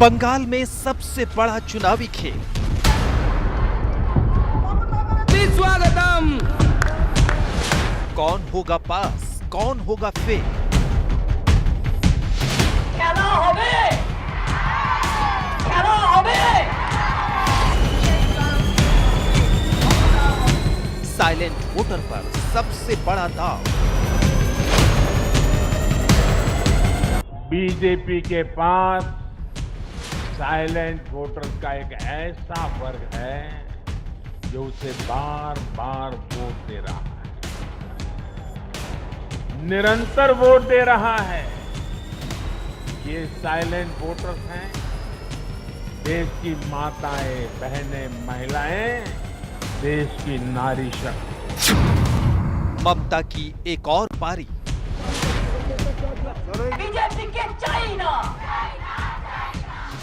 बंगाल में सबसे बड़ा चुनावी खेल। स्वागतम। कौन होगा पास, कौन होगा फेल? खेला होबे, खेला होबे। साइलेंट वोटर पर सबसे बड़ा दांव। बीजेपी के पास साइलेंट वोटर्स का एक ऐसा वर्ग है जो उसे बार बार वोट दे रहा है, निरंतर वोट दे रहा है। ये साइलेंट वोटर्स हैं देश की माताएं, बहनें, महिलाएं, देश की नारी शक्ति। ममता की एक और पारी। बीजेपी के चाइना,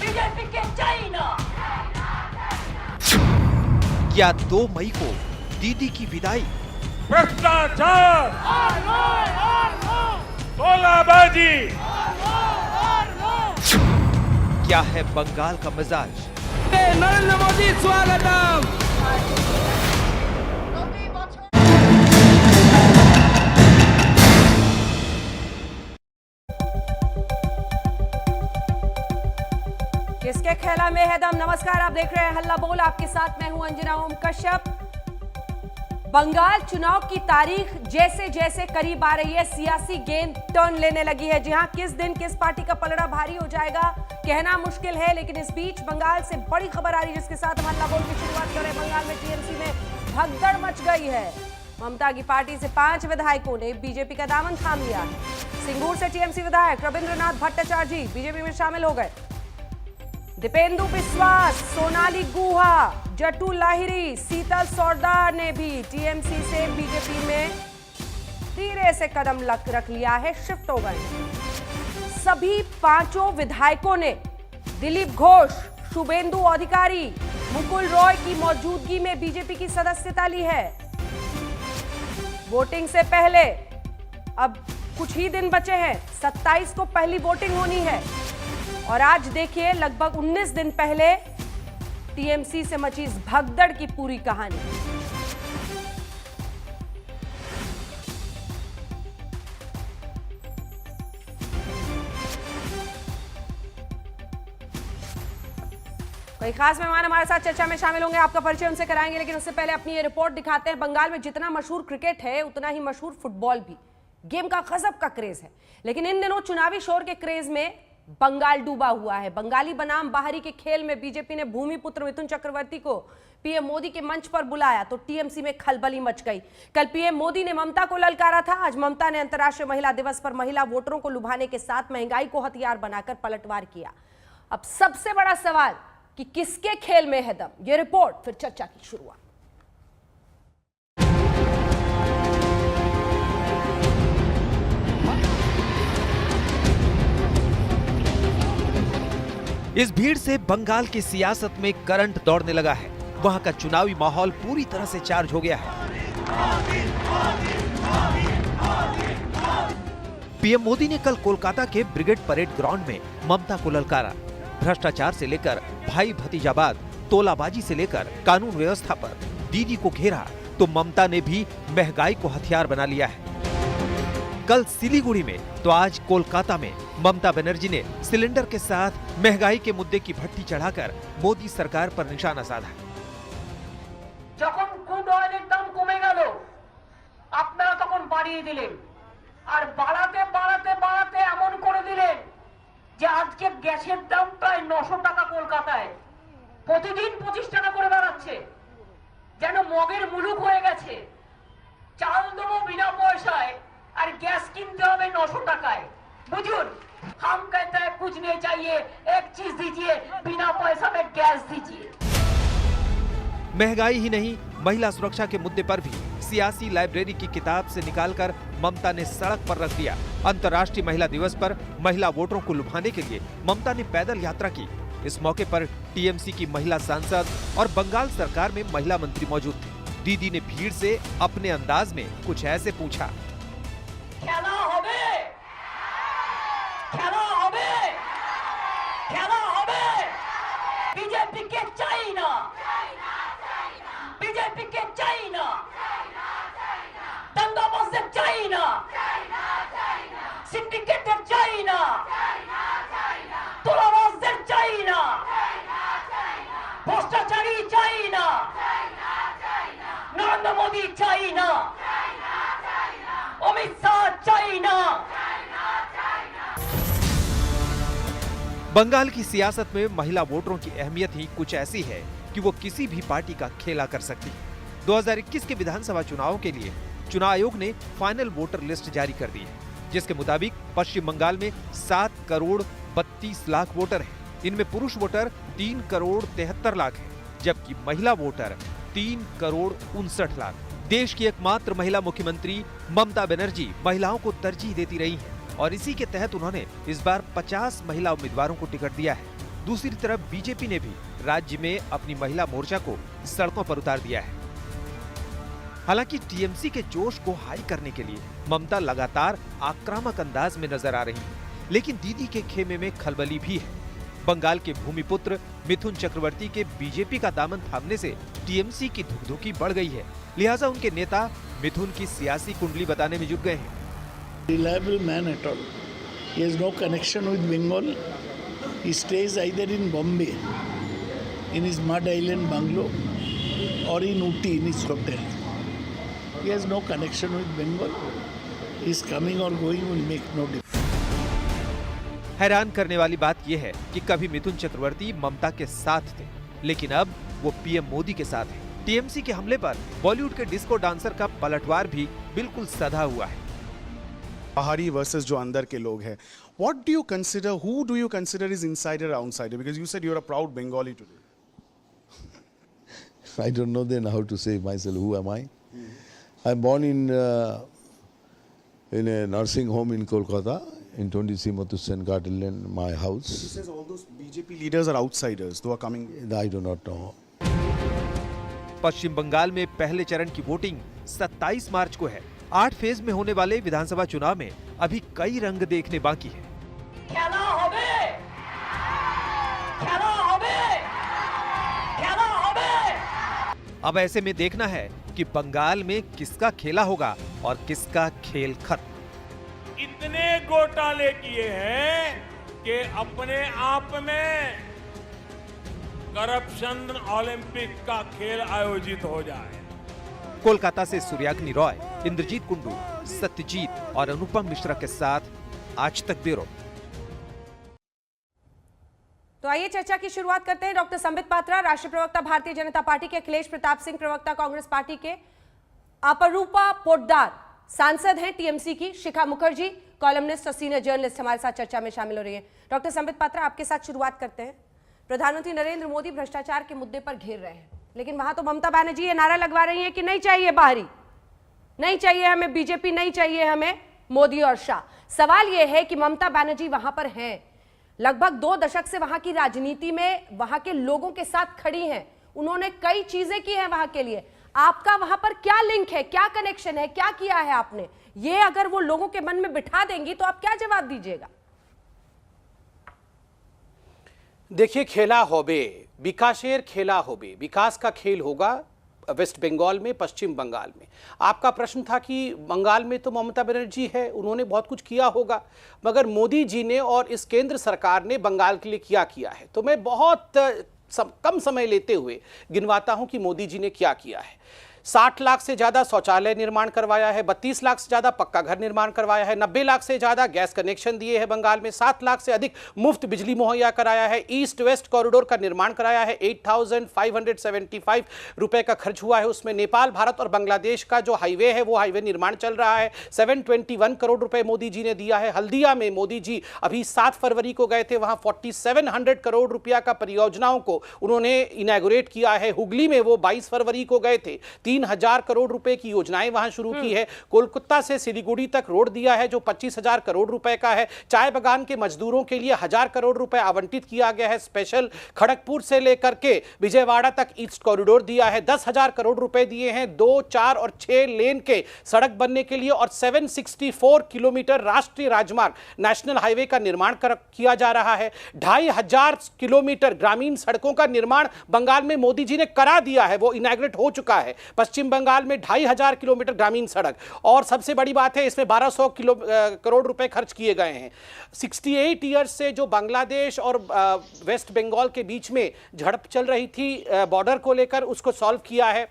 बीजेपी के चाइना। क्या 2 मई को दीदी की विदाई? भ्रष्टाचार, तोलाबाजी। क्या है बंगाल का मिजाज? नरेंद्र मोदी स्वागतम। किसके खेला में है दम। नमस्कार, आप देख रहे हैं हल्ला बोल। आपके साथ मैं हूं अंजना ओम कश्यप। बंगाल चुनाव की तारीख जैसे जैसे करीब आ रही है, सियासी गेंद टर्न लेने लगी है। जी हां, किस दिन किस पार्टी का पलड़ा भारी हो जाएगा कहना मुश्किल है, लेकिन इस बीच बंगाल से बड़ी खबर आ रही है जिसके साथ हम हल्ला बोल की शुरुआत करें। बंगाल में टीएमसी में भगदड़ मच गई है। ममता की पार्टी से 5 विधायकों ने बीजेपी का दामन थाम लिया है। सिंगूर से टीएमसी विधायक रविंद्रनाथ भट्टाचार्य बीजेपी में शामिल हो गए। दीपेंदु बिस्वास, सोनाली गुहा, जट्टू लाहिरी, शीतल सरदार ने भी टीएमसी से बीजेपी में धीरे से कदम रख लिया है, शिफ्ट हो गए। सभी 5 विधायकों ने दिलीप घोष, शुभेंदु अधिकारी, मुकुल रॉय की मौजूदगी में बीजेपी की सदस्यता ली है। वोटिंग से पहले अब कुछ ही दिन बचे हैं, 27 को पहली वोटिंग होनी है और आज देखिए लगभग 19 दिन पहले टीएमसी से मची इस भगदड़ की पूरी कहानी। कोई खास मेहमान हमारे साथ चर्चा में शामिल होंगे, आपका परिचय उनसे कराएंगे, लेकिन उससे पहले अपनी ये रिपोर्ट दिखाते हैं। बंगाल में जितना मशहूर क्रिकेट है उतना ही मशहूर फुटबॉल भी। गेम का गजब का क्रेज है, लेकिन इन दिनों चुनावी शोर के क्रेज में बंगाल डूबा हुआ है। बंगाली बनाम बाहरी के खेल में बीजेपी ने भूमिपुत्र मिथुन चक्रवर्ती को पीएम मोदी के मंच पर बुलाया तो टीएमसी में खलबली मच गई। कल पीएम मोदी ने ममता को ललकारा था, आज ममता ने अंतर्राष्ट्रीय महिला दिवस पर महिला वोटरों को लुभाने के साथ महंगाई को हथियार बनाकर पलटवार किया। अब सबसे बड़ा सवाल कि किसके खेल में है दम, ये रिपोर्ट फिर चर्चा की शुरुआत। इस भीड़ से बंगाल की सियासत में करंट दौड़ने लगा है। वहां का चुनावी माहौल पूरी तरह से चार्ज हो गया है। पीएम मोदी ने कल कोलकाता के ब्रिगेड परेड ग्राउंड में ममता को ललकारा। भ्रष्टाचार से लेकर भाई भतीजावाद, तोलाबाजी से लेकर कानून व्यवस्था पर दीदी को घेरा तो ममता ने भी महंगाई को हथियार बना लिया है। कल सिलीगुड़ी में तो आज कोलकाता में ममता बनर्जी ने सिलेंडर के साथ महंगाई के मुद्दे की भट्टी चढ़ाकर मोदी सरकार पर निशाना साधा। যখন ক্রুড অয়েলের দাম কমে গেল আপনারা তখন বাড়িয়ে দিলেন, আর বাড়াতে বাড়াতে বাড়াতে এমন করে দিলেন যে আজকে গ্যাসের দাম প্রায় 900 টাকা কলকাতায়, প্রতিদিন 25 টাকা করে বাড়াচ্ছে, যেন মগের মুলুক হয়ে গেছে। চাল দেবো বিনা পয়সায় আর গ্যাস কিনতে হবে 900 টাকায়। बुझुन, हम कहते हैं कुछ नहीं चाहिए, एक चीज दीजिए, बिना पैसा में गैस दीजिए। महंगाई ही नहीं, महिला सुरक्षा के मुद्दे पर भी सियासी लाइब्रेरी की किताब से निकालकर ममता ने सड़क पर रख दिया। अंतर्राष्ट्रीय महिला दिवस पर महिला वोटरों को लुभाने के लिए ममता ने पैदल यात्रा की। इस मौके पर टीएमसी की महिला सांसद और बंगाल सरकार में महिला मंत्री मौजूद थे। दीदी ने भीड़ से अपने अंदाज में कुछ ऐसे पूछा। खेला होबे, खेला होबे, खेला होबे। বিজেপি কে চাই না, দাঙ্গাবাজদের চাই না, সিন্ডিকেটের চাই না, তোলাবাজদের চাই না, ভ্রষ্টাচারী চাই না, নরেন্দ্র মোদী চাই না, অমিত শাহ চাই না। बंगाल की सियासत में महिला वोटरों की अहमियत ही कुछ ऐसी है कि वो किसी भी पार्टी का खेला कर सकती है। 2021 के विधानसभा चुनाव के लिए चुनाव आयोग ने फाइनल वोटर लिस्ट जारी कर दी है, जिसके मुताबिक पश्चिम बंगाल में 7 करोड़ 32 लाख वोटर हैं। इनमें पुरुष वोटर 3 करोड़ 73 लाख हैं, जबकि महिला वोटर 3 करोड़ 59 लाख। देश की एकमात्र महिला मुख्यमंत्री ममता बनर्जी महिलाओं को तरजीह देती रही हैं और इसी के तहत उन्होंने इस बार 50 महिला उम्मीदवारों को टिकट दिया है। दूसरी तरफ बीजेपी ने भी राज्य में अपनी महिला मोर्चा को सड़कों पर उतार दिया है। हालांकि टीएमसी के जोश को हाई करने के लिए ममता लगातार आक्रामक अंदाज में नजर आ रही है, लेकिन दीदी के खेमे में खलबली भी है। बंगाल के भूमिपुत्र मिथुन चक्रवर्ती के बीजेपी का दामन थामने से टीएमसी की धुकधुकी बढ़ गई है, लिहाजा उनके नेता मिथुन की सियासी कुंडली बताने में जुट गए हैं। Reliable man at all. He has no connection with Bengal. He stays either in Bombay, in his mud island bungalow, or in Ooty in his hotel. He has no connection with Bengal. His coming or going will make no difference. हैरान करने वाली बात यह है कि कभी मिथुन चक्रवर्ती ममता के साथ थे, लेकिन अब वो पीएम मोदी के साथ हैं। टीएमसी के हमले पर बॉलीवुड के डिस्को डांसर का पलटवार भी बिल्कुल सधा हुआ है। बाहरी वर्सेस जो अंदर के लोग हैं, what do you consider, who do you consider is insider or outsider? Because you said you're a proud Bengali today. I don't know then how to say myself, who am I? I'm born in a nursing home in Kolkata, in 20 Srimati Sen Garden Lane, my house. He says all those BJP leaders are outsiders, who are coming. I do not know. पश्चिम बंगाल में पहले चरण की voting 27 मार्च को है। 8 phase में होने वाले विधानसभा चुनाव में अभी कई रंग देखने बाकी है। খেলা হবে, খেলা হবে, খেলা হবে। अब ऐसे में देखना है कि बंगाल में किसका खेला होगा और किसका खेल खत्म। इतने घोटाले किए हैं कि अपने आप में करप्शन ओलंपिक का खेल आयोजित हो जाए। कोलकाता से सूर्याग्नि रॉय, इंद्रजीत कुंडू, सत्यजीत और अनुपम मिश्रा के साथ आज तक ब्यूरो। तो आइए चर्चा की शुरुआत करते हैं। डॉक्टर संबित पात्रा, राष्ट्रीय प्रवक्ता भारतीय जनता पार्टी के, अखिलेश प्रताप सिंह, प्रवक्ता कांग्रेस पार्टी के, अपरूपा पोद्दार, सांसद हैं टीएमसी की, शिखा मुखर्जी, कॉलमनिस्ट और सीनियर जर्नलिस्ट हमारे साथ चर्चा में शामिल हो रही है। डॉक्टर संबित पात्रा, आपके साथ शुरुआत करते हैं। प्रधानमंत्री नरेंद्र मोदी भ्रष्टाचार के मुद्दे पर घेर रहे हैं, लेकिन वहां तो ममता बनर्जी ये नारा लगवा रही है कि नहीं चाहिए बाहरी, नहीं चाहिए हमें बीजेपी, नहीं चाहिए हमें मोदी और शाह। सवाल यह है कि ममता बनर्जी वहां पर हैं, लगभग 2 दशक से वहां की राजनीति में वहां के लोगों के साथ खड़ी हैं, उन्होंने कई चीजें की हैं वहां के लिए। आपका वहां पर क्या लिंक है, क्या कनेक्शन है, क्या किया है आपने? ये अगर वो लोगों के मन में बिठा देंगी तो आप क्या जवाब दीजिएगा? देखिए, खेला होबे, विकासेर खेला होबे, विकास का खेल होगा वेस्ट बंगाल में, पश्चिम बंगाल में। आपका प्रश्न था कि बंगाल में तो ममता बनर्जी है, उन्होंने बहुत कुछ किया होगा, मगर मोदी जी ने और इस केंद्र सरकार ने बंगाल के लिए किया है। तो मैं बहुत कम समय लेते हुए गिनवाता हूं कि मोदी जी ने क्या किया है। 60 लाख से ज़्यादा शौचालय निर्माण करवाया है, 32 लाख से ज़्यादा पक्का घर निर्माण करवाया है, 90 लाख से ज़्यादा गैस कनेक्शन दिए हैं बंगाल में, 7 लाख से अधिक मुफ्त बिजली मुहैया कराया है, ईस्ट वेस्ट कॉरिडोर का निर्माण कराया है, 8,575 रुपए का खर्च हुआ है। उसमें नेपाल, भारत और बांग्लादेश का जो हाईवे है वो हाईवे निर्माण चल रहा है। 721 करोड़ रुपए मोदी जी ने दिया है। हल्दिया में मोदी जी अभी 7 फरवरी को गए थे, वहां 4700 करोड़ रुपया का परियोजनाओं को उन्होंने इनैगोरेट किया है। हुगली में वो 22 फरवरी को गए थे, 3,000 करोड़ रुपए की योजनाएं वहां शुरू की है। कोलकाता से सिलीगुड़ी तक रोड दिया है जो 25,000 करोड़ रुपए का है। चाय बागान के मजदूरों के लिए 1,000 करोड़ रुपए आवंटित किया गया है स्पेशल। खड़गपुर से लेकर के विजयवाड़ा तक ईस्ट कॉरिडोर दिया है। 10,000 करोड़ रुपए दिए हैं 2, 4 और 6 लेन के सड़क बनने के लिए और 764 किलोमीटर राष्ट्रीय राजमार्ग नेशनल हाईवे का निर्माण किया जा रहा है। 2,500 किलोमीटर ग्रामीण सड़कों का निर्माण बंगाल में मोदी जी ने करा दिया है, वो इनॉग्रेट हो चुका है। पश्चिम बंगाल में 2,500 किलोमीटर ग्रामीण सड़क और सबसे बड़ी बात है इसमें 1,200 करोड़ रुपए खर्च किए गए हैं। 68 ईयर्स से जो बांग्लादेश और वेस्ट बंगाल के बीच में झड़प चल रही थी बॉर्डर को लेकर, उसको सॉल्व किया है।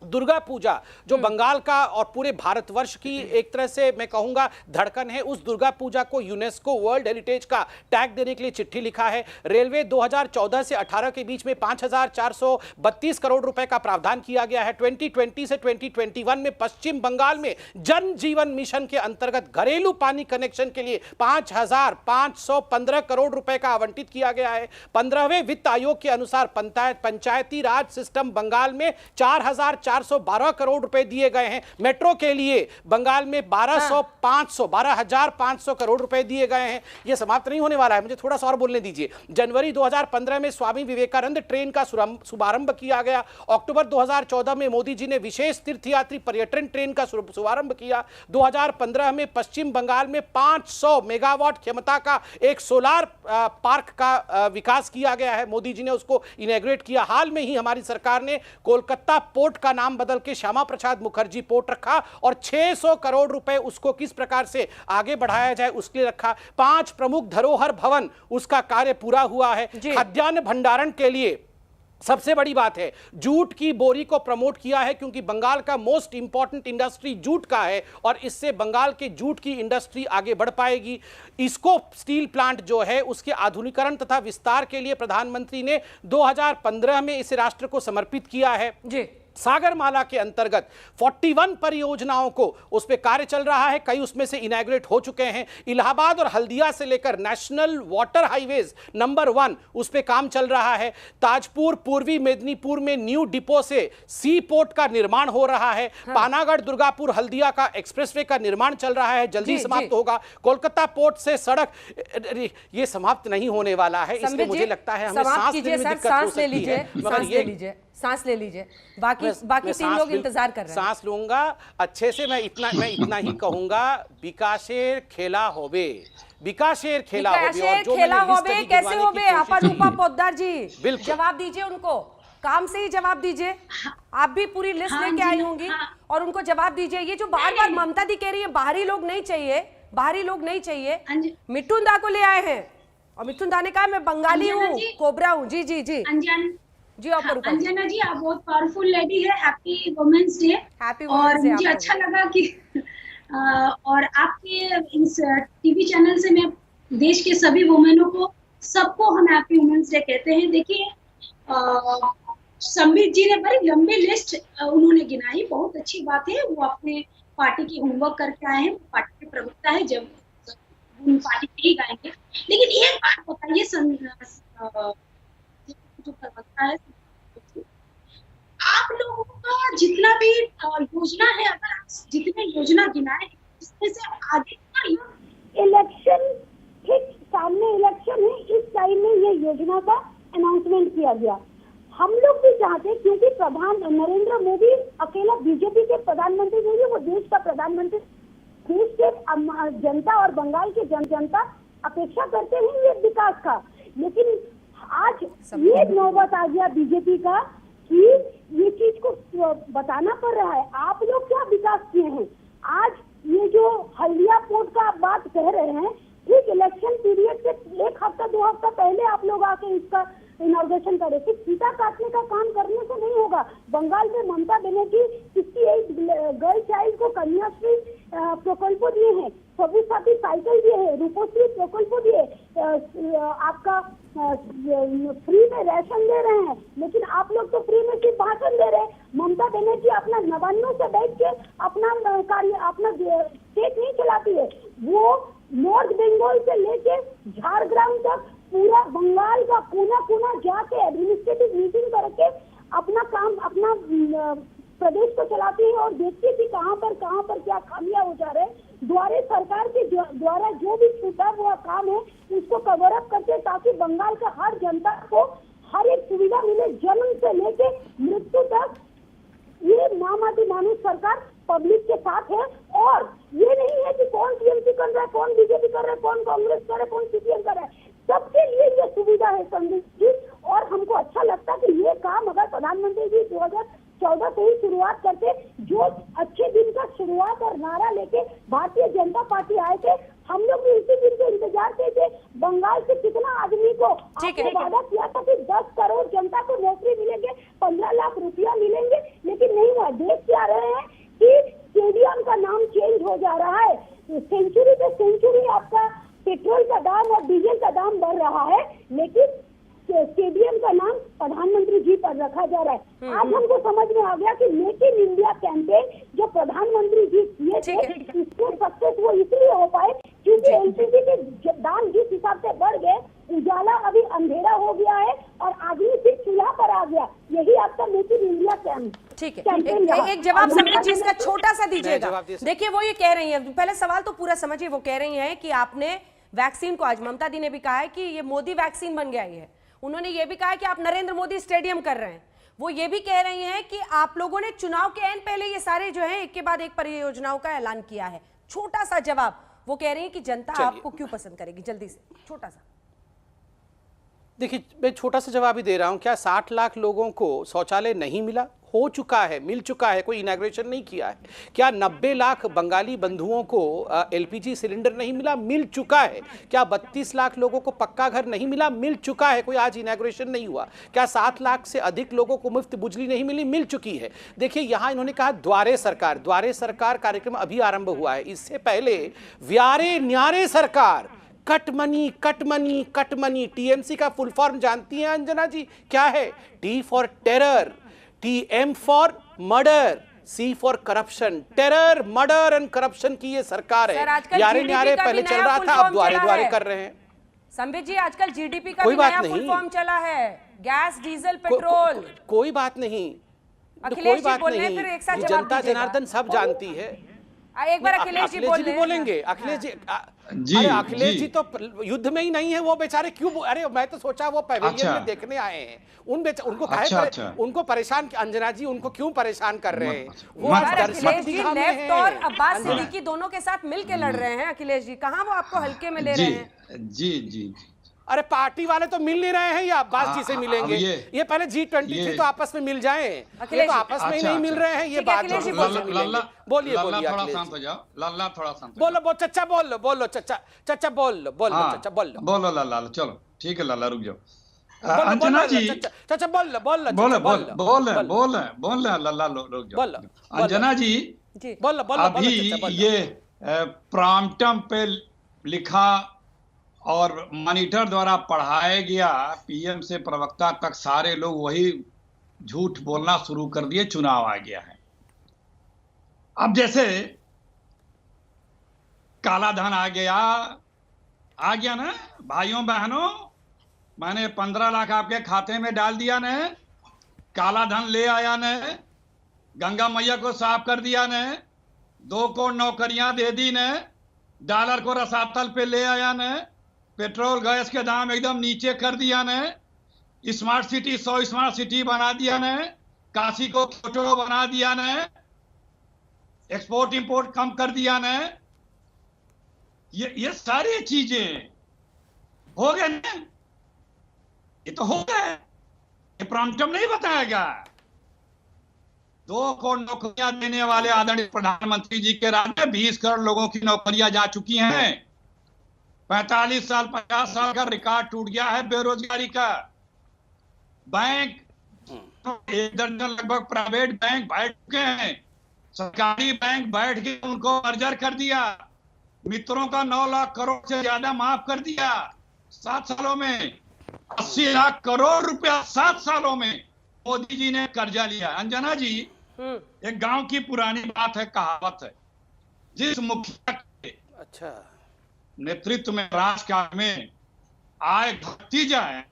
दुर्गा पूजा जो बंगाल का और पूरे भारतवर्ष की एक तरह से मैं कहूंगा धड़कन है, उस दुर्गा पूजा को यूनेस्को वर्ल्ड हेरिटेज का टैग देने के लिए चिट्ठी लिखा है। रेलवे 2014 से 18 के बीच में 5,432 करोड़ रुपए का प्रावधान किया गया है। 2020 से 2021 में पश्चिम बंगाल में जन जीवन मिशन के अंतर्गत घरेलू पानी कनेक्शन के लिए 5,515 करोड़ रुपए का आवंटित किया गया है। 15वें वित्त आयोग के अनुसार पंचायती राज सिस्टम बंगाल में 4,412 करोड़ रुपए दिए गए हैं। मेट्रो के लिए बंगाल में 12,500 करोड़ रुपए दिए गए हैं। यह समाप्त नहीं होने वाला है, मुझे थोड़ा सा और बोलने दीजिए। जनवरी 2015 में स्वामी विवेकानंद ट्रेन का शुभारंभ किया गया। अक्टूबर 2014 में मोदी जी ने विशेष तीर्थयात्री पर्यटन ट्रेन का शुभारंभ किया। 2015 में पश्चिम बंगाल में 500 मेगावाट क्षमता का एक सोलार पार्क का विकास किया गया है। मोदी जी ने उसको इनॉग्रेट किया। हाल में ही हमारी सरकार ने कोलकाता पोर्ट का नाम बदल के श्यामा प्रसाद मुखर्जी पोर्ट रखा और 600 करोड़ रुपए उसको किस प्रकार से आगे बढ़ाया जाए उसके लिए रखा। 5 प्रमुख धरोहर भवन उसका कार्य पूरा हुआ है। खाद्यान्न भंडारण के लिए सबसे बड़ी बात है जूट की बोरी को प्रमोट किया है क्योंकि बंगाल का मोस्ट इंपॉर्टेंट इंडस्ट्री जूट का है और इससे बंगाल के जूट की इंडस्ट्री आगे बढ़ पाएगी। इसको स्टील प्लांट जो है उसके आधुनिकीकरण तथा विस्तार के लिए प्रधानमंत्री ने 2015 में इसे राष्ट्र को समर्पित किया है। जी सागरमाला के अंतर्गत 41 परियोजनाओं को उस पर कार्य चल रहा है, कई उसमें से इनॉग्रेट हो चुके हैं। इलाहाबाद और हल्दिया से लेकर नेशनल वाटर हाईवेज नंबर 1 उस पर काम चल रहा है। ताजपुर पूर्वी मेदिनीपुर में न्यू डिपो से सी पोर्ट का निर्माण हो रहा है। पानागढ़ दुर्गापुर हल्दिया का एक्सप्रेसवे का निर्माण चल रहा है, जल्दी समाप्त होगा। कोलकाता पोर्ट से सड़क, ये समाप्त नहीं होने वाला है, इसलिए मुझे लगता है हमें सांस लेने में दिक्कत हो सकती है। सांस ले लीजिए, बाकी 3 लोग इंतजार कर रहे हैं। सांस लूंगा अच्छे से। मैं इतना ही कहूंगा, विकासेर खेला होबे, विकासेर खेला होबे। और जो खेला होबे कैसे होबे? अपारूपा पोद्दार जी जवाब दीजिए, उनको काम से ही जवाब दीजिए। आप भी पूरी लिस्ट लेके आई होंगी और उनको जवाब दीजिए। ये जो बार-बार ममता दी कह रही है बाहरी लोग नहीं चाहिए, बाहरी लोग नहीं चाहिए, मिठुन दा को ले आए हैं और मिठुन दा ने कहा मैं बंगाली हूँ, कोबरा हूँ। जी जी जी जी अंजना जी, आप बहुत पावरफुल लेडी है। Happy women's day. और मुझे अच्छा लगा कि और आपके इस टीवी चैनल से मैं देश के सभी वुमेनों को, सबको हम हैप्पी वुमेन्स डे कहते हैं। देखिए संबित जी ने बड़ी लंबी लिस्ट उन्होंने गिनाई, बहुत अच्छी बात है। वो अपने पार्टी की होमवर्क करके आए हैं, पार्टी के प्रवक्ता है, जब पार्टी पे ही गाएंगे। लेकिन एक बात बताइए, जो प्रवक्ता है, आप लोगों का जितना भी योजना है, अगर आप जितने योजना गिनाए उसमें से आगे का इलेक्शन, ठीक सामने इलेक्शन है, इस टाइम में ये योजना का अनाउंसमेंट किया गया। हम लोग भी चाहते, क्योंकि नरेंद्र मोदी अकेला बीजेपी के प्रधानमंत्री नहीं है, वो देश का प्रधानमंत्री। देश के जनता और बंगाल की जनता अपेक्षा करते हैं ये विकास का। लेकिन आज ये नौबत आ गया बीजेपी का कि ये चीज को बताना पड़ रहा है। आप लोग क्या विकास किए हैं? आज ये जो हल्दिया पोर्ट का आप बात कह रहे हैं, ठीक इलेक्शन पीरियड से 1 हफ्ता 2 हफ्ता पहले आप लोग आके इसका इनॉग्रेशन करे। सिर्फ फीता काटने का काम करने से नहीं होगा। बंगाल में ममता बनर्जी 68 गर्ल चाइल्ड को कन्याश्री प्रकल्प दिए हैं, सब्बुसाथी साइकिल दिए हैं, रूपश्री प्रकल्प दिए, आपका फ्री में राशन दे रहे हैं। लेकिन आप लोग तो फ्री में सिर्फ भाषण दे रहे हैं। ममता बनर्जी अपना नवान्नों से बैठ के अपना कार्य, अपना स्टेट नहीं चलाती है। वो नॉर्थ बंगाल से लेके झारग्राम तक पूरा बंगाल का कोना कोना जाके एडमिनिस्ट्रेटिव मीटिंग करके अपना काम, अपना प्रदेश को चलाती है और देखती है कि कहाँ पर क्या खामियां हो जा रहे हैं। द्वारे सरकार के द्वारा जो भी छूटा हुआ काम है उसको कवर अप करते हैं ताकि बंगाल का हर जनता को हर एक सुविधा मिले, जन्म से लेके मृत्यु तक। ये मामाटी मानुष सरकार पब्लिक के साथ है और ये नहीं है कि कौन टीएमसी कर रहा है, कौन बीजेपी कर रहा है, कौन कांग्रेस कर रहा है, कौन सीपीएम कर रहा है, सबके लिए ये सुविधा है संदीप जी। और हमको अच्छा लगता है कि ये काम अगर प्रधानमंत्री जी 2014 से ही शुरुआत करते, जो अच्छे दिन का शुरुआत और नारा लेके भारतीय जनता पार्टी आए थे, हम लोग भी इसी दिन के इंतजार थे। बंगाल से कितना आदमी को आपने वादा किया था कि 10 करोड़ जनता को नौकरी मिलेंगे, 15 लाख रुपया मिलेंगे, लेकिन नहीं हुआ। देख क्या रहे हैं कि स्टेडियम का नाम चेंज हो जा रहा है, सेंचुरी पे सेंचुरी आपका पेट्रोल का दाम और डीजल का दाम बढ़ रहा है, लेकिन स्टेडियम का नाम प्रधानमंत्री जी पर रखा जा रहा है। आज हमको समझ में आ गया कि मेक इन इंडिया कैंपेन जो प्रधानमंत्री जी किए थे, इसको सक्सेस वो इसलिए हो पाए क्योंकि एलपीजी के दाम जिस हिसाब से बढ़ गए, उजाला अभी अंधेरा हो गया है और आदमी सिर्फ चूल्हा पर आ गया। यही आपका मेक इन इंडिया कैंपेन। ठीक है, एक जवाब संबित जी इसका छोटा सा दीजिएगा। देखिए वो ये कह रही है, पहले सवाल तो पूरा समझिए। वो कह रही है कि आपने वैक्सीन को, आज ममता दी ने भी कहा है कि ये मोदी वैक्सीन बन गया है। उन्होंने ये भी कहा है कि आप नरेंद्र मोदी स्टेडियम कर रहे हैं। वो ये भी कह रही हैं कि आप लोगों ने चुनाव के एन पहले ये सारे जो है एक के बाद एक परियोजनाओं का ऐलान किया है। छोटा सा जवाब वो कह रही है कि जनता आपको क्यों पसंद करेगी, जल्दी से छोटा सा। देखिए मैं छोटा सा जवाब ही दे रहा हूं। क्या 60 लाख लोगों को शौचालय नहीं मिला? हो चुका है, मिल चुका है, कोई इनॉग्रेशन नहीं किया है। क्या 90 लाख बंगाली बंधुओं को एलपीजी सिलेंडर नहीं मिला? मिल चुका है। क्या 32 लाख लोगों को पक्का घर नहीं मिला? मिल चुका है, कोई आज इनॉग्रेशन नहीं हुआ। क्या 7 लाख से अधिक लोगों को मुफ्त बिजली नहीं मिली? मिल चुकी है। देखिए यहाँ इन्होंने कहा द्वारे सरकार कार्यक्रम अभी आरंभ हुआ है। इससे पहले व्यारे न्यारे सरकार, कट मनी टीएमसी का फुल फॉर्म जानती हैं अंजना जी? क्या है? T for terror, TM for murder, C for corruption. Terror, murder and corruption की ये सरकार है। यारे न्यारे पहले चल रहा था, अब द्वारे कर रहे हैं। संबित जी आजकल जीडीपी का भी नया फुल फॉर्म चला है, गैस, डीजल, पेट्रोल। कोई बात नहीं, अखिलेश जी बोल रहे हैं, फिर एक साथ जवाब जनता जनार्दन सब जानती है। एक बार अखिलेश जी बोलेंगे। अखिलेश जी तो युद्ध में ही नहीं है, वो बेचारे क्यों? अरे मैं तो सोचा वो पवेलियन में देखने आए हैं। उनको परेशान, अंजना जी उनको क्यों परेशान कर रहे हैं? वो अखिलेश जी लेफ्ट और अब्बास सिद्दीकी दोनों के साथ मिलकर लड़ रहे हैं। अखिलेश जी कहाँ वो आपको हल्के में ले रहे हैं? जी अरे पार्टी वाले तो मिल नहीं रहे हैं या अब्बास जी से मिलेंगे? ये पहले G20 थी तो आपस में मिल जाएं। ये तो आपस में ही नहीं मिल रहे हैं। ये बात बोलिए थोड़ा शांत हो जाओ लल्ला, थोड़ा शांत बोलो चचा, बोलो चचा बोलो लल्ला, चलो ठीक है लल्ला, रुक जाओ। अंजना जी चचा बोल लल्ला, रुक जाओ। अंजना जी अभी ये प्रॉम्प्टम पे लिखा और मॉनिटर द्वारा पढ़ाया गया, पीएम से प्रवक्ता तक सारे लोग वही झूठ बोलना शुरू कर दिए। चुनाव आ गया है। अब जैसे काला धन आ गया ना भाइयों बहनों, मैंने 15 लाख आपके खाते में डाल दिया ने, काला धन ले आया ने, गंगा मैया को साफ कर दिया ने, 2 करोड़ नौकरियां दे दी ने, डॉलर को रसातल पे ले आया ने, पेट्रोल गैस के दाम एकदम नीचे कर दिया ने, स्मार्ट सिटी 100 स्मार्ट सिटी बना दिया ने, काशी को फोटो बना दिया ने, एक्सपोर्ट इंपोर्ट कम कर दिया ने। ये सारी चीजें हो गए ना, ये तो हो गए। ये प्रॉम्प्टम नहीं बताएगा। 2 करोड़ नौकरियां देने वाले आदरणीय प्रधानमंत्री जी के राज में 20 करोड़ लोगों की नौकरियां जा चुकी हैं। 45 साल 50 साल का रिकॉर्ड टूट गया है बेरोजगारी का। बैंक 1 दर्जन लगभग प्राइवेट बैंक बैठ चुके हैं, सरकारी बैंक बैठ के उनको मर्जर कर दिया। मित्रों का 9 लाख करोड़ से ज्यादा माफ कर दिया 7 सालों में। 80 लाख करोड़ रुपया 7 सालों में मोदी जी ने कर्जा लिया। अंजना जी एक गांव की पुरानी बात है, कहावत है, जिस मुखिया के नेतृत्व में राजकाज में आय घटती जाए,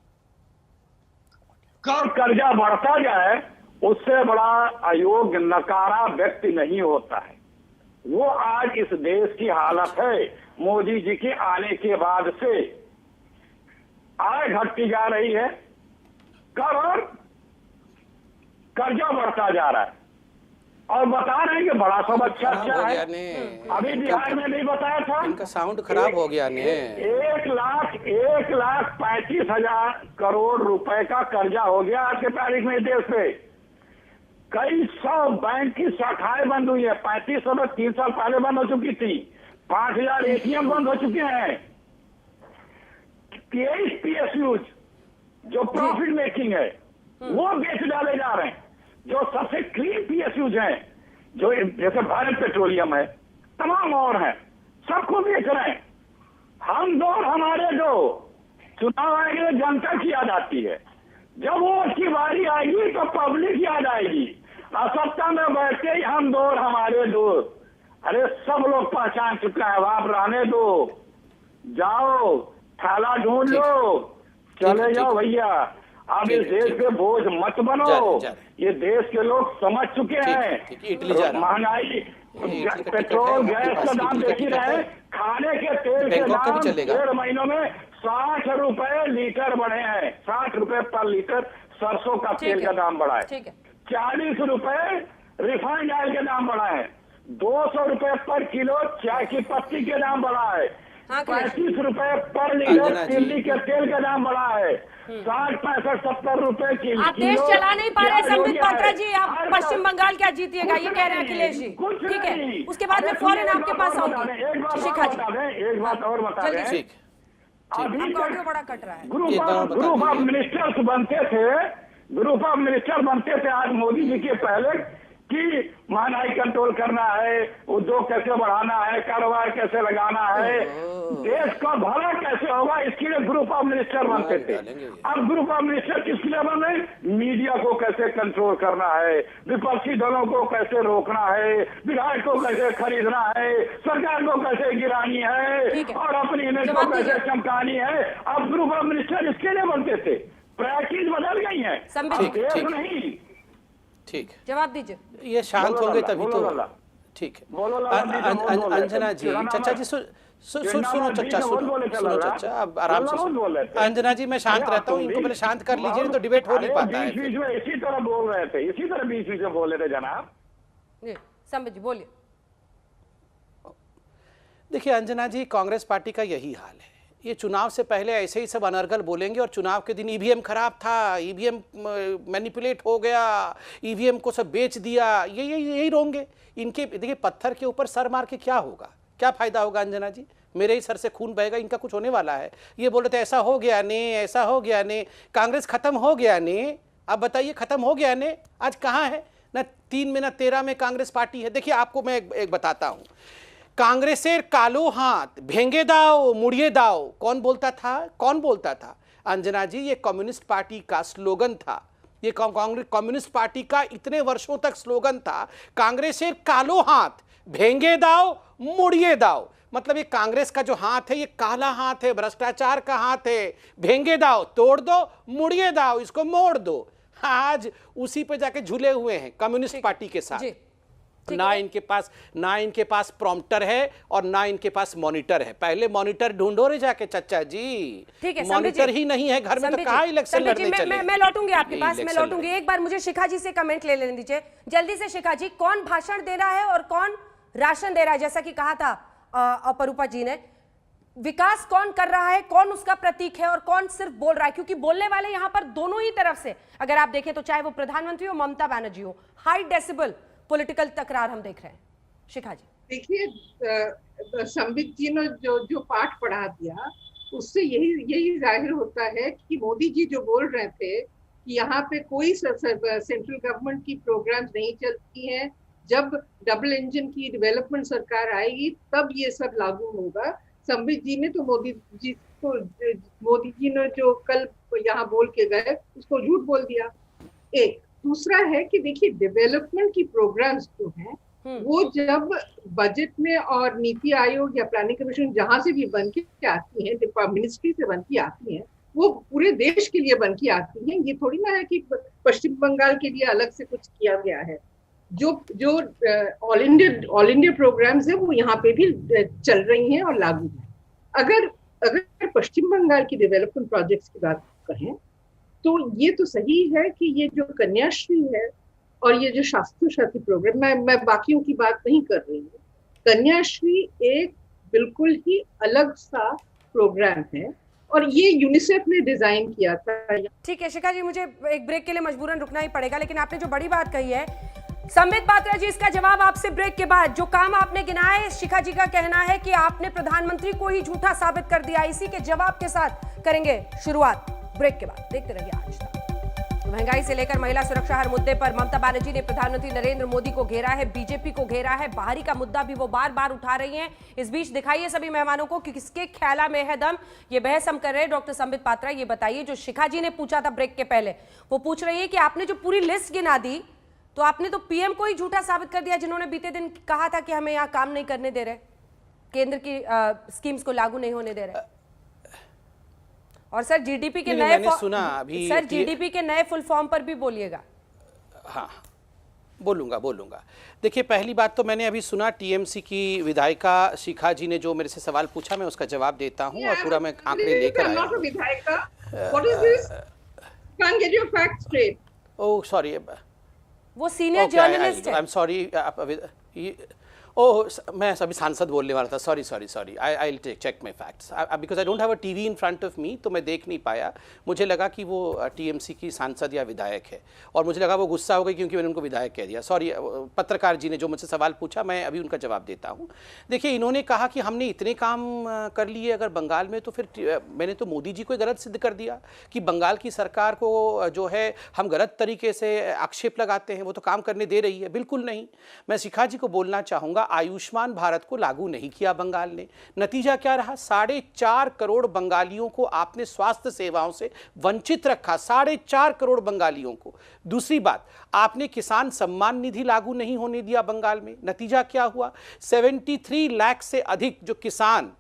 कर्जा बढ़ता जाए, उससे बड़ा अयोग्य नकारा व्यक्ति नहीं होता है। वो आज इस देश की हालत है मोदी जी के आने के बाद से आय घटती जा रही है, कर और कर्जा बढ़ता जा रहा है, और बता रहे हैं कि बड़ा सब अच्छा है। अभी बिहार में नहीं बताया था, इनका साउंड खराब हो गया ने। 1,35,000 करोड़ रुपए का कर्जा हो गया आज के तारीख में देश पे। कई सौ बैंक की शाखाएं बंद हुई है, 3500 में 3 साल पहले बंद हो चुकी थी। 5,000 ATM बंद हो चुके हैं। 23 PSUs जो प्रॉफिट मेकिंग है वो बेच डाले जा रहे हैं। जो सबसे क्लीन PSUs हैं, जो जैसे भारत पेट्रोलियम है, तमाम और हैं, सबको बेच रहे हैं। हम दो और हमारे दो, चुनाव आएंगे जनता की याद आती है, जब वो उसकी बारी आएगी तो पब्लिक याद आएगी। सत्ता में बैठते ही हम दो और हमारे दो, अरे सब लोग पहचान चुका है। आप रहने दो, जाओ थाला ढूंढ लो, चले जाओ भैया। अब इस देश पे बोझ मत बनो। ये देश के लोग समझ चुके हैं। महंगाई, पेट्रोल गैस का दाम देख ही रहे, खाने के तेल के दाम 1.5 महीनों में 60 रुपए लीटर बढ़े हैं। 60 रुपए पर लीटर सरसों का तेल का दाम बढ़ा है। 40 रुपए रिफाइंड ऑयल के दाम बढ़ा है। 200 रुपए पर किलो चाय की पत्ती के दाम बढ़ा है। 35 रुपए पर लीटर दिल्ली के तेल का दाम बढ़ा है। 60, 65, 70 रुपए की। आप देश चला नहीं पा रहे संबित पात्रा जी, आप पश्चिम बंगाल क्या जीतिएगा ये कह रहे हैं अखिलेश जी। ठीक है, उसके बाद में फौरन आपके पास आऊंगी। शिखा जी एक बात और बता दें, आपका ऑडियो बड़ा कट रहा है। ग्रुप ऑफ मिनिस्टर्स बनते थे, ग्रुप ऑफ मिनिस्टर बनते थे आज मोदी जी के पहले, कि महंगाई कंट्रोल करना है, उद्योग कैसे बढ़ाना है, कारोबार कैसे लगाना है, देश का भला कैसे होगा, इसके लिए ग्रुप ऑफ मिनिस्टर बनते थे। अब ग्रुप ऑफ मिनिस्टर किसके लिए बन रहे? मीडिया को कैसे कंट्रोल करना है, विपक्षी दलों को कैसे रोकना है, विधायक को कैसे खरीदना है, सरकार को कैसे गिरानी है, और अपनी इमेज को कैसे चमकानी है। अब ग्रुप ऑफ मिनिस्टर इसके लिए बनते थे। प्रैक्टिस बदल गई है, देश नहीं। ठीक, जवाब दीजिए। ये शांत होंगे तभी तो ठीक है। अंजना जी, चचा जी सुनो चचा, सुनो चचा, अब आराम से सुनो। अंजना जी मैं शांत रहता हूँ, इनको पहले शांत कर लीजिए, नहीं तो डिबेट हो नहीं पाता है। बीच में इसी तरह बोल रहे थे, इसी तरह बीच में बोल रहे थे जनाब। संबित जी बोलिए। देखिए अंजना जी, कांग्रेस पार्टी का यही हाल है। ये चुनाव से पहले ऐसे ही सब अनर्गल बोलेंगे, और चुनाव के दिन ईवीएम खराब था, ईवीएम मैनिपुलेट हो गया, ईवीएम को सब बेच दिया, यही रोंगे इनके। देखिए पत्थर के ऊपर सर मार के क्या होगा, क्या फायदा होगा अंजना जी? मेरे ही सर से खून बहेगा, इनका कुछ होने वाला है। ये बोल रहे थे ऐसा हो गया ने, ऐसा हो गया ने, कांग्रेस खत्म हो गया ने। अब बताइए खत्म हो गया ने? आज कहाँ है? ना 3 में ना 13 में कांग्रेस पार्टी है। देखिए आपको मैं एक बताता हूँ, कांग्रेसेर कालो हाथ भेंगे दाओ मुड़िए दाओ, कौन बोलता था? अंजना जी, ये कम्युनिस्ट पार्टी का स्लोगन था। ये कम्युनिस्ट पार्टी का इतने वर्षों तक स्लोगन था, कांग्रेसेर कालो हाथ भेंगे दाओ मुड़िए दाओ। मतलब ये कांग्रेस का जो हाथ है ये काला हाथ है, भ्रष्टाचार का हाथ है। भेंगे दाओ तोड़ दो, मुड़िए दाओ इसको मोड़ दो। आज उसी पे जाके झूले हुए हैं कम्युनिस्ट पार्टी के साथ। ना इनके पास प्रॉम्प्टर है और ना इनके पास मॉनिटर है। पहले मॉनिटर ढूंढो रे जाके चचा जी। ठीक है, मॉनिटर ही नहीं है घर में तो कहाँ इलेक्शन लड़ने चले। मैं लौटूंगी आपके पास, मैं लौटूंगी। एक बार मुझे शिखा जी से कमेंट ले लेने दीजिए जल्दी से। शिखा जी, कौन भाषण दे रहा है और कौन राशन दे रहा है? जैसा कि कहा था अपरूपा जी ने, विकास कौन कर रहा है, कौन उसका प्रतीक है और कौन सिर्फ बोल रहा है? क्योंकि बोलने वाले यहां पर दोनों ही तरफ से अगर आप देखें तो, चाहे वो प्रधानमंत्री हो, ममता बनर्जी हो, हाई डेसिबल पॉलिटिकल तकरार हम देख रहे हैं। शिखा जी देखिए, संबित जी ने जो पाठ पढ़ा दिया उससे यही जाहिर होता है कि मोदी जी जो बोल रहे थे कि यहाँ पे कोई सेंट्रल गवर्नमेंट की प्रोग्राम्स नहीं चलती हैं, जब डबल इंजन की डेवलपमेंट सरकार आएगी तब ये सब लागू होगा। संबित जी ने तो मोदी जी ने जो कल यहाँ बोल के गए उसको झूठ बोल दिया। एक दूसरा है कि देखिए, डेवलपमेंट की प्रोग्राम्स जो हैं वो जब बजट में और नीति आयोग या प्लानिंग कमीशन जहां से भी बन के आती हैं, मिनिस्ट्री से बन के आती हैं, वो पूरे देश के लिए बन के आती हैं। ये थोड़ी ना है कि पश्चिम बंगाल के लिए अलग से कुछ किया गया है। जो ऑल इंडिया प्रोग्राम्स है वो यहाँ पे भी चल रही हैं और लागू हैं। अगर पश्चिम बंगाल की डेवलपमेंट प्रोजेक्ट्स की बात करें तो ये तो सही है कि ये जो कन्याश्री है और ये जो शास्त्र साथी प्रोग्राम, मैं बाकियों की बात नहीं कर रही हूँ। कन्याश्री एक बिल्कुल ही अलग सा प्रोग्राम है और ये यूनिसेफ ने डिजाइन किया था। ठीक है शिखा जी, मुझे एक ब्रेक के लिए मजबूरन रुकना ही पड़ेगा, लेकिन आपने जो बड़ी बात कही है संबित पात्रा जी, इसका जवाब आपसे ब्रेक के बाद। जो काम आपने गिनाए, शिखा जी का कहना है कि आपने प्रधानमंत्री को ही झूठा साबित कर दिया। इसी के जवाब के साथ करेंगे शुरुआत ब्रेक के बाद। देखते रहिए आज तक। महंगाई से लेकर महिला सुरक्षा हर मुद्दे पर ममता बनर्जी ने प्रधानमंत्री नरेंद्र मोदी को घेरा है, बीजेपी को घेरा है। बाहरी का मुद्दा भी वो बार बार उठा रही हैं। इस बीच दिखाइए सभी मेहमानों को कि किसके ख्याला में है दम। ये बहस हम कर रहे हैं। डॉक्टर संबित पात्रा, ये बताइए, जो शिखा जी ने पूछा था ब्रेक के पहले, वो पूछ रही है कि आपने जो पूरी लिस्ट गिना दी तो आपने तो पीएम को ही झूठा साबित कर दिया, जिन्होंने बीते दिन कहा था कि हमें यहाँ काम नहीं करने दे रहे, केंद्र की स्कीम्स को लागू नहीं होने दे रहे। और सर जीडीपी के नए सर जीडीपी के नए फुल फॉर्म पर भी बोलिएगा। हाँ, बोलूंगा। देखिए, पहली बात तो मैंने अभी सुना टीएमसी की विधायिका शिखा जी ने जो मेरे से सवाल पूछा, मैं उसका जवाब देता हूं और पूरा मैं आंकड़े लेकर आया हूं। ओह सॉरी, वो सीनियर जर्नलिस्ट है। आई एम सॉरी, ओह मैं अभी सांसद बोलने वाला था, sorry. I will check my facts because I don't have a TV in front of me, तो मैं देख नहीं पाया। मुझे लगा कि वो टीएमसी की सांसद या विधायक है और मुझे लगा वो गुस्सा हो गई क्योंकि मैंने उनको विधायक कह दिया। सॉरी, पत्रकार जी ने जो मुझसे सवाल पूछा, मैं अभी उनका जवाब देता हूँ। देखिए, इन्होंने कहा कि हमने इतने काम कर लिए अगर बंगाल में, तो फिर मैंने तो मोदी जी को गलत सिद्ध कर दिया कि बंगाल की सरकार को जो है हम गलत तरीके से आक्षेप लगाते हैं, वो तो काम करने दे रही है। बिल्कुल नहीं। मैं शिखा जी को बोलना चाहूँगा, आयुष्मान भारत को लागू नहीं किया बंगाल ने। नतीजा क्या रहा? 4.5 करोड़ बंगालियों को आपने स्वास्थ्य सेवाओं से वंचित रखा, 4.5 करोड़ बंगालियों को। दूसरी बात, आपने किसान सम्मान निधि लागू नहीं होने दिया बंगाल में। नतीजा क्या हुआ? 73 लाख से अधिक जो किसान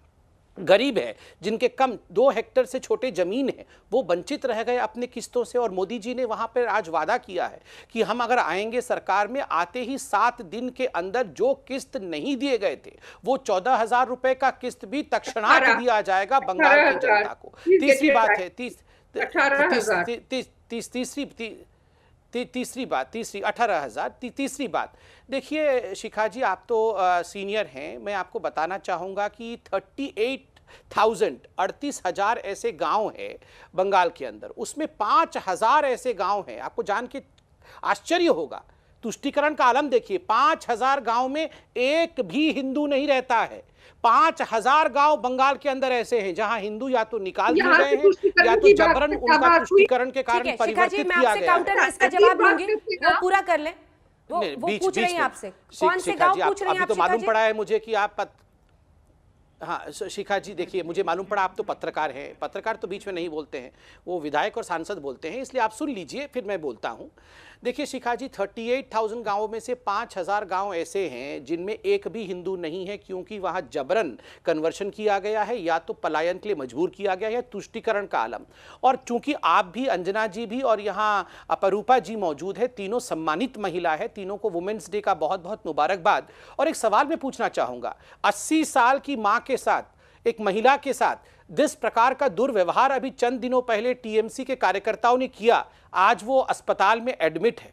गरीब है, जिनके कम 2 हेक्टेयर से छोटे जमीन है, वो वंचित रह गए अपने किस्तों से। और मोदी जी ने वहां पर आज वादा किया है कि हम अगर आएंगे सरकार में, आते ही 7 दिन के अंदर जो किस्त नहीं दिए गए थे, वो 14,000 रुपए का किस्त भी तत्क्षणात दिया जाएगा बंगाल की जनता को। तीसरी बात है, तीसरी बात, देखिए शिखा जी, आप तो सीनियर हैं, मैं आपको बताना चाहूँगा कि 38,000 ऐसे गांव हैं बंगाल के अंदर, उसमें 5,000 ऐसे गांव हैं। आपको जान के आश्चर्य होगा, तुष्टीकरण का आलम देखिए, 5,000 गांव में एक भी हिंदू नहीं रहता है। 5,000 गांव बंगाल के अंदर ऐसे हैं जहां हिंदू या तो निकाल दिए गए हैं या तो जबरन उनका तुष्टीकरण के कारण परिवर्तित किया गया है। इसका जवाब दूंगी, वो पूरा कर ले। वो पूछ रही हैं आपसे, कौन से गांव पूछ रही हैं आप? अभी तो मालूम पड़ा है मुझे कि आप हाँ शिखा जी, देखिए मुझे मालूम पड़ा आप तो पत्रकार हैं। पत्रकार तो बीच में नहीं बोलते हैं, वो विधायक और सांसद बोलते हैं, इसलिए आप सुन लीजिए फिर मैं बोलता हूं। देखिए शिखा जी, 38,000 गांवों में से 5,000 गांव ऐसे हैं जिनमें एक भी हिंदू नहीं है, क्योंकि वहां जबरन कन्वर्शन किया गया है या तो पलायन के लिए मजबूर किया गया है, तुष्टीकरण का आलम। और चूंकि आप भी, अंजना जी भी और यहाँ अपरूपा जी मौजूद है, तीनों सम्मानित महिला है, तीनों को वुमेन्स डे का बहुत बहुत मुबारकबाद। और एक सवाल मैं पूछना चाहूँगा, 80 साल की माँ के साथ, एक महिला के साथ जिस प्रकार का दुर्व्यवहार अभी चंद दिनों पहले टीएमसी के कार्यकर्ताओं ने किया, आज वो अस्पताल में एडमिट है।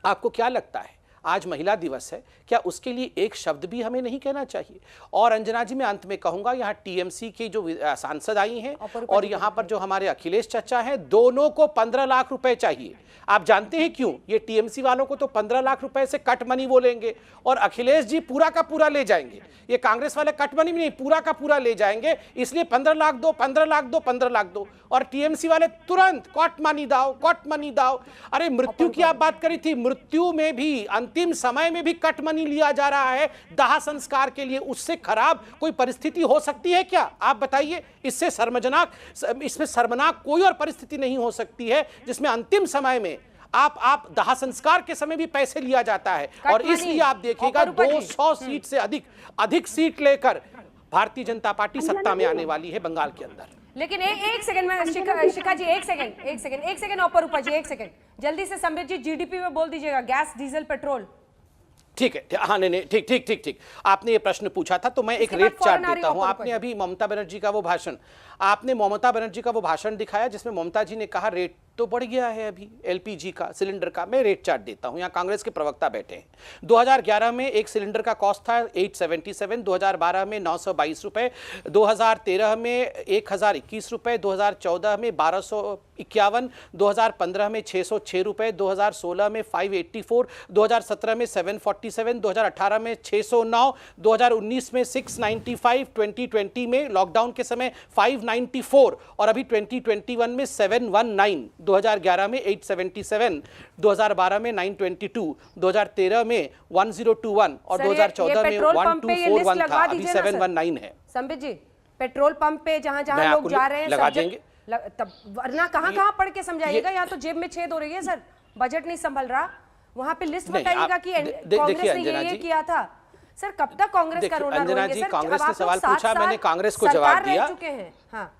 आपको क्या लगता है, आज महिला दिवस है, क्या उसके लिए एक शब्द भी हमें नहीं कहना चाहिए? और अंजना जी, मैं अंत में कहूंगा, यहाँ टीएमसी की जो सांसद आई हैं और यहाँ पर जो हमारे अखिलेश चाचा हैं, दोनों को 15 लाख रुपए चाहिए। आप जानते हैं क्यों? ये टीएमसी वालों को तो 15 लाख रुपए से कट मनी बोलेंगे और अखिलेश जी पूरा का पूरा ले जाएंगे। ये कांग्रेस वाले कट मनी नहीं, पूरा का पूरा ले जाएंगे, इसलिए 15 लाख दो, 15 लाख दो, 15 लाख दो। और टीएमसी वाले तुरंत कट मनी दाओ, कट मनी दाओ। अरे मृत्यु की आप बात करी थी, मृत्यु में भी, अंतिम समय में भी कट मनी लिया जा रहा है दाह संस्कार के लिए। उससे खराब कोई परिस्थिति हो सकती है क्या? आप बताइए। इससे इसमें शर्मनाक कोई और परिस्थिति नहीं हो सकती है जिसमें अंतिम समय में आप दाह संस्कार के समय भी पैसे लिया जाता है। और इसलिए आप देखिएगा 200 सीट से अधिक सीट लेकर भारतीय जनता पार्टी सत्ता में आने वाली है बंगाल के अंदर। लेकिन एक सेकंड में शिखा जी, एक सेकंड अपर जी, एक सेकंड जल्दी से संबित जी जीडीपी में बोल दीजिएगा, गैस डीजल पेट्रोल। ठीक है, हाँ नहीं ठीक, आपने ये प्रश्न पूछा था तो मैं एक रेट चार्ट देता हूं। आपने अभी ममता बनर्जी का वो भाषण दिखाया जिसमें ममता जी ने कहा रेट तो बढ़ गया है अभी एलपीजी का, सिलेंडर का। मैं रेट चार्ट देता हूं, यहाँ कांग्रेस के प्रवक्ता बैठे हैं। 2011 में एक सिलेंडर का कॉस्ट था 877, 2012 में 922 रुपए, 2013 में 1021 रुपए, 2014 में 1251, 2015 में 606 रुपए, 2016 में 584, 2017 में 747, 2018 में 609, 2019 में 695, 2020 में लॉकडाउन के समय 594 और अभी 2021 में 719। 2011 में 877, 2012 में 922, 2013 में 1021 और 2014 में 1241 था, अभी 719 है। संबित जी, पेट्रोल पंप पे जहां लोग जा रहे हैं लगा देंगे, तब वरना कहां पढ़ के समझाइएगा, यहाँ तो जेब में छेद हो रही है सर, बजट नहीं संभल रहा। वहां पे लिस्ट बताइएगा कि कांग्रेस ने ये किया था। सर कब तक कांग्रेस का रोना रोएंगे सर? कांग्रेस ने सवाल पूछा, मैंने कांग्रेस को जवाब दिया। हाँ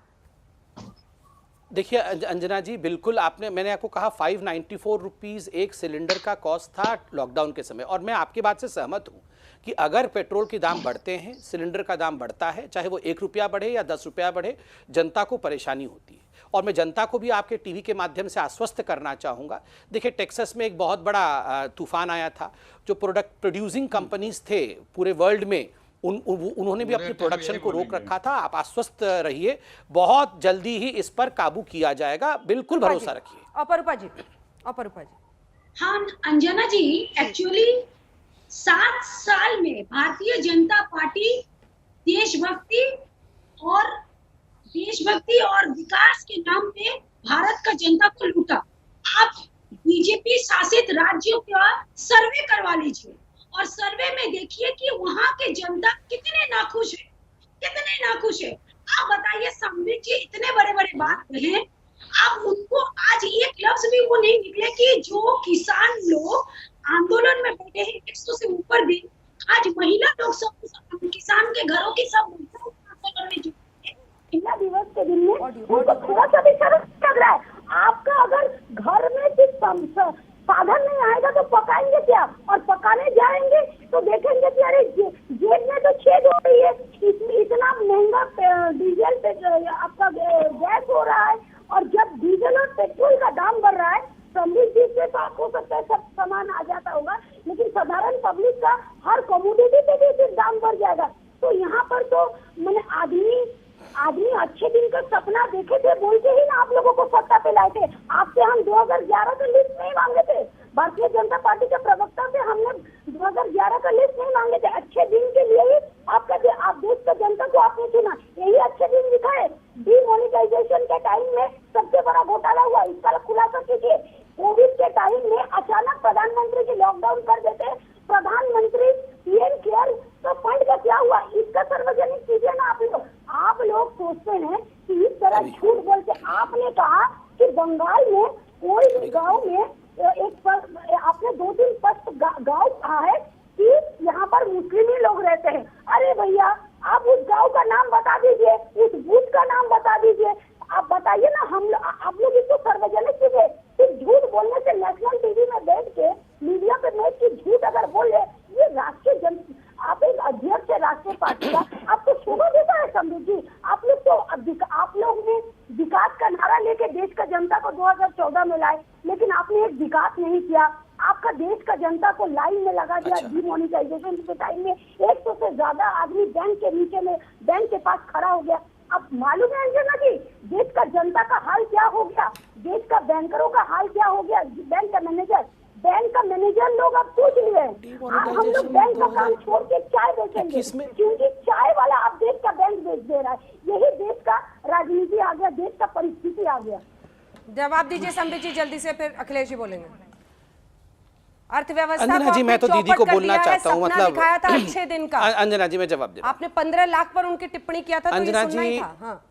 देखिए अंजना जी, बिल्कुल मैंने आपको कहा 594 रुपीज एक सिलेंडर का कॉस्ट था लॉकडाउन के समय, और मैं आपकी बात से सहमत हूं कि अगर पेट्रोल के दाम बढ़ते हैं, सिलेंडर का दाम बढ़ता है, चाहे वो 1 रुपया बढ़े या 10 रुपया बढ़े, जनता को परेशानी होती है। और मैं जनता को भी आपके टीवी के माध्यम से आश्वस्त करना चाहूँगा। देखिए टेक्सास में एक बहुत बड़ा तूफान आया था, जो प्रोड्यूसिंग कंपनीज थे पूरे वर्ल्ड में उन्होंने भी अपनी प्रोडक्शन को रोक रखा था। आप आश्वस्त रहिए, बहुत जल्दी ही इस पर काबू किया जाएगा, बिल्कुल भरोसा रखिए। अपरूपा जी। हाँ अंजना जी, एक्चुअली 7 साल में भारतीय जनता पार्टी देशभक्ति और विकास के नाम पे भारत का जनता को लूटा। आप बीजेपी शासित राज्यों का सर्वे करवा लीजिए और सर्वे में देखिए कि वहां के जनता कितने नाखुश है। आप बताइए संबित जी, इतने बड़े बात कहे, आप उनको आज एक लफ्ज भी वो नहीं निकले कि जो किसान लोग आंदोलन में बैठे हैं 100 से ऊपर दिन, आज महिला लोग सब किसान के घरों की सब आंदोलन में महिला दिवस के दिन में उनको थोड़ा सा भी शर्म लग रहा है। आपका अगर घर में साधन नहीं आएगा तो पकाएंगे क्या? और पकाने जाएंगे तो देखेंगे कि अरे जेब में तो छेद हो रही है, इतना महंगा डीजल पे आपका गैस हो रहा है। और जब डीजल और पेट्रोल का दाम बढ़ रहा है, संबित जी से तो आपको सकता है सब सामान आ जाता होगा, लेकिन साधारण पब्लिक का हर कमोडिटी पे भी दाम बढ़ जाएगा। तो यहाँ पर तो मैंने आदमी अच्छे दिन का सपना देखे थे बोल के ही ना आप लोगों को सत्ता पे लाए थे। आपसे हम 2011 का लिस्ट नहीं मांगे थे, भारतीय जनता पार्टी के प्रवक्ता से हमने 2011 का लिस्ट नहीं मांगे थे। अच्छे दिन के लिए ही आप देश का जनता को आपने चुना, यही अच्छे दिन दिखाए। डीमोनेटाइजेशन के टाइम में सबसे बड़ा घोटाला हुआ, इसका खुलासा कीजिए। कोविड के टाइम में अचानक प्रधानमंत्री जी लॉकडाउन कर देते, प्रधानमंत्री पीएम केयर तो फंड का क्या हुआ, इसका सार्वजनिक कीजिए ना। आप लोग सोचते हैं कि इस तरह झूठ बोल के आपने कहा कि बंगाल में कोई भी गांव में आपने 2-3 स्पष्ट गांव कहा है कि यहाँ पर मुस्लिम ही लोग रहते हैं। अरे भैया, आप उस गांव का नाम बता दीजिए, उस बूथ का नाम बता दीजिए, आप बताइए ना। आप लोग इसको सार्वजनिक कीजिए। सिर्फ झूठ बोलने से नेशनल टीवी में बैठ के मीडिया पे बैठ के झूठ अगर बोले, ये राष्ट्रीय आप एक अध्यक्ष है राष्ट्रीय पार्टी का, आपको शोभा देता है संबित जी? आप लोग ने विकास का नारा लेके देश का जनता को 2014 में लाए, लेकिन आपने एक विकास नहीं किया। आपका देश का जनता को लाइन में लगा दिया। डीमोनेटाइजेशन के टाइम में 100 से ज्यादा आदमी बैंक के पास खड़ा हो गया। अब मालूम है अंजना जी, देश का जनता का हाल क्या हो गया, देश का बैंकरों का हाल क्या हो गया। बैंक का मैनेजर लोग अब पूछ लिए, हम लोग बैंक का काम छोड़ के चाय बेचेंगे, क्योंकि चाय वाला अब देश का बैंक बेच दे रहा है। यही देश का राजनीति आ गया, देश का परिस्थिति आ गया। जवाब दीजिए संबित जी जल्दी से, फिर अखिलेश जी बोलेंगे। अर्थव्यवस्था अंजना जी, मैं तो दीदी को बोलना चाहता हूँ, मतलब दिखाया था अच्छे दिन का। अंजना जी मैं जवाब दे, आपने 15 लाख पर उनकी टिप्पणी किया था, तो ये सुनना ही था। हाँ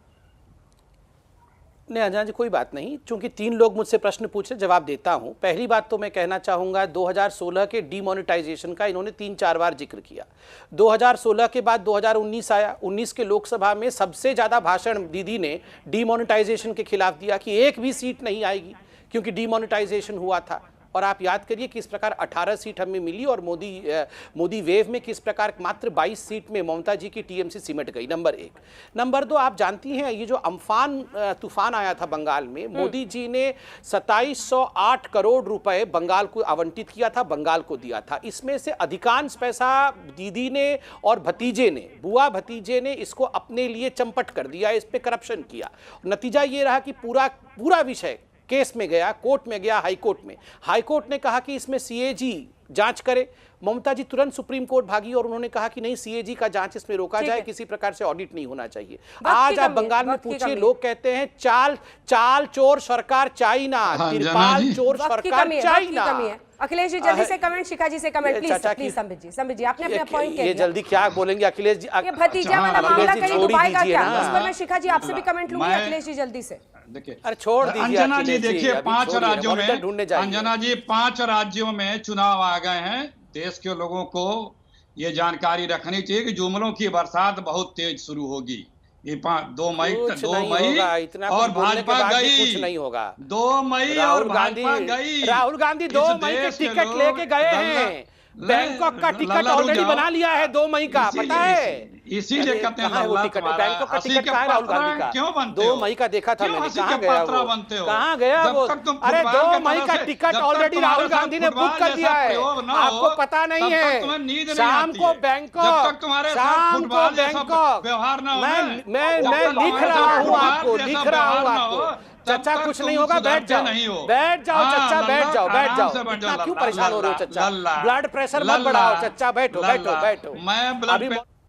नहीं अंजना जी, कोई बात नहीं, चूंकि 3 लोग मुझसे प्रश्न पूछे, जवाब देता हूं। पहली बात तो मैं कहना चाहूंगा 2016 के डीमोनेटाइजेशन का इन्होंने 3-4 बार जिक्र किया। 2016 के बाद 2019 आया, 19 के लोकसभा में सबसे ज्यादा भाषण दीदी ने डीमोनेटाइजेशन के खिलाफ दिया कि एक भी सीट नहीं आएगी क्योंकि डीमोनेटाइजेशन हुआ था। और आप याद करिए किस प्रकार 18 सीट हमें मिली और मोदी वेव में किस प्रकार मात्र 22 सीट में ममता जी की टीएमसी सिमट गई। नंबर 1। नंबर 2, आप जानती हैं ये जो अम्फान तूफान आया था बंगाल में, मोदी जी ने 2708 करोड़ रुपए बंगाल को आवंटित किया था, बंगाल को दिया था। इसमें से अधिकांश पैसा दीदी ने और भतीजे ने, बुआ भतीजे ने इसको अपने लिए चंपट कर दिया, इस पे करप्शन किया। नतीजा ये रहा कि पूरा विषय केस में गया, कोर्ट में गया, हाई कोर्ट में। हाई कोर्ट ने कहा कि इसमें सीएजी जांच करे। ममता जी तुरंत सुप्रीम कोर्ट भागी और उन्होंने कहा कि नहीं, सीएजी का जांच इसमें रोका जाए, किसी प्रकार से ऑडिट नहीं होना चाहिए। आज आप बंगाल में पूछिए, लोग कहते हैं चाल चोर सरकार चाइना, तिरपाल चोर सरकार चाइना। अखिलेश जी जल्दी से कमेंट, शिखा जी से कमेंट प्लीज। संबित जी आपने अपना पॉइंट ये जल्दी क्या बोलेंगे अखिलेश जी? ये भतीजा वाला मामला कहीं दुबई का क्या? उस पर मैं शिखा जी आपसे भी कमेंट लूंगी। अखिलेश जी जल्दी से। देखिए, अरे छोड़ दीजिए अंजना जी, देखिए 5 राज्यों में, ढूंढने जाइए। अंजना जी 5 राज्यों में चुनाव आ गए हैं। देश के लोगों को ये जानकारी रखनी चाहिए कि जुमलों की बरसात बहुत तेज शुरू होगी। ये 2 मई और भाजपा गई, कुछ नहीं होगा। 2 मई और भाजपा गई। राहुल गांधी 2 मई के टिकट लेके गए हैं। बैंकॉक का टिकट ऑलरेडी बना लिया है 2 मई का, पता है? इसीलिए कहते हैं वो टिकट, बैंकॉक का टिकट कहाँ है राहुल गांधी का? क्यों बनते 2 मई का देखा था मैंने, कहाँ गया वो? बनते हो? कहाँ गया वो? अरे 2 मई का टिकट ऑलरेडी राहुल गांधी ने बुक कर दिया है, आपको पता नहीं है? शाम को बैंकॉक, शाम को बैंकॉक। मैं लिख रहा हूँ आपको, लिख रहा हूँ आपको। चचा कुछ नहीं होगा, बैठ जाओ चचा, बैठ जाओ। इतना क्यों परेशान हो रहे हो चचा? ब्लड प्रेशर मत बढ़ाओ चचा, बैठो।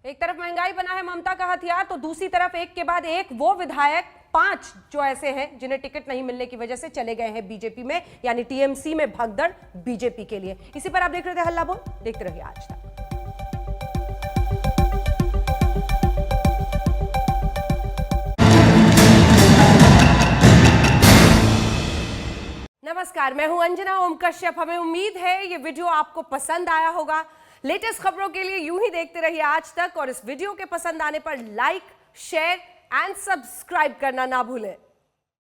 एक तरफ महंगाई बना है ममता का हथियार, तो दूसरी तरफ एक के बाद एक वो विधायक 5 जो ऐसे हैं जिन्हें टिकट नहीं मिलने की वजह से चले गए हैं बीजेपी में, यानी टीएमसी में भगदड़ बीजेपी के लिए। इसी पर आप देख रहे थे हल्ला बोल, देखते रहिए आज तक। नमस्कार, मैं हूं अंजना ओम कश्यप। हमें उम्मीद है ये वीडियो आपको पसंद आया होगा। लेटेस्ट खबरों के लिए यूं ही देखते रहिए आज तक, और इस वीडियो के पसंद आने पर लाइक, शेयर एंड सब्सक्राइब करना ना भूलें।